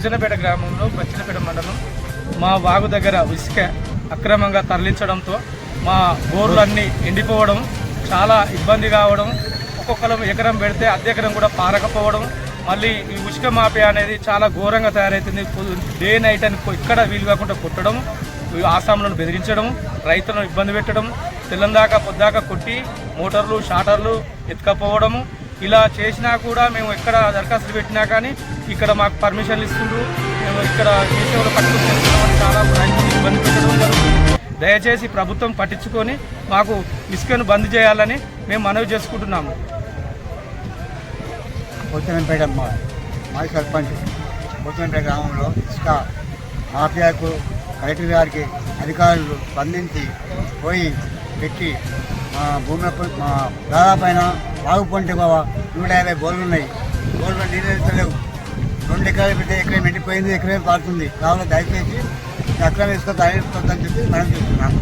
భోజనపేట గ్రామంలో బచ్చినపేట మండలం మా వాగు దగ్గర ఇసుక అక్రమంగా తరలించడంతో మా బోర్లన్నీ ఎండిపోవడం, చాలా ఇబ్బంది కావడం, ఒక్కొక్కరు ఎకరం పెడితే అద్దె ఎకరం కూడా పారకపోవడం, మళ్ళీ ఈ ఉసుక మాఫియా అనేది చాలా ఘోరంగా తయారవుతుంది. డే నైట్ అని ఇక్కడ వీలు కాకుండా కొట్టడం, ఆసాములను బెదిరించడం, రైతులను ఇబ్బంది పెట్టడం, తెల్లందాకా పొద్దాకా కొట్టి మోటార్లు షాటర్లు ఎత్తుకపోవడము, ఇలా చేసినా కూడా మేము ఎక్కడ దరఖాస్తులు పెట్టినా కానీ ఇక్కడ మాకు పర్మిషన్లు ఇస్తుండ్రు, మేము ఇక్కడ చేసేవాళ్ళు పట్టుకుని చేస్తున్నామని చాలా రైతులు ఇబ్బంది పెట్టడం జరుగుతుంది. దయచేసి ప్రభుత్వం పట్టించుకొని మాకు ఇసుకను బంద్ చేయాలని మేము మనవి చేసుకుంటున్నాము. పోతనంపేట మాజీ సర్పంచ్ పోతనంపేట గ్రామంలో ఇసుక మాఫియాకు కలెక్టర్ గారికి అధికారులు స్పందించి పోయి పెట్టి మా భూమి దాదాపైన వాగుపంటే బాబా 150 బోర్లు ఉన్నాయి. బోర్లు నీళ్ళు వెళ్తలేవు. 2 ఎకరాలు పెడితే ఎకరం ఎండిపోయింది, ఎకరం పారుతుంది. కావున దయచేసి అక్రమ ఇసుక తయారు చెప్పి మనం చూస్తున్నాము.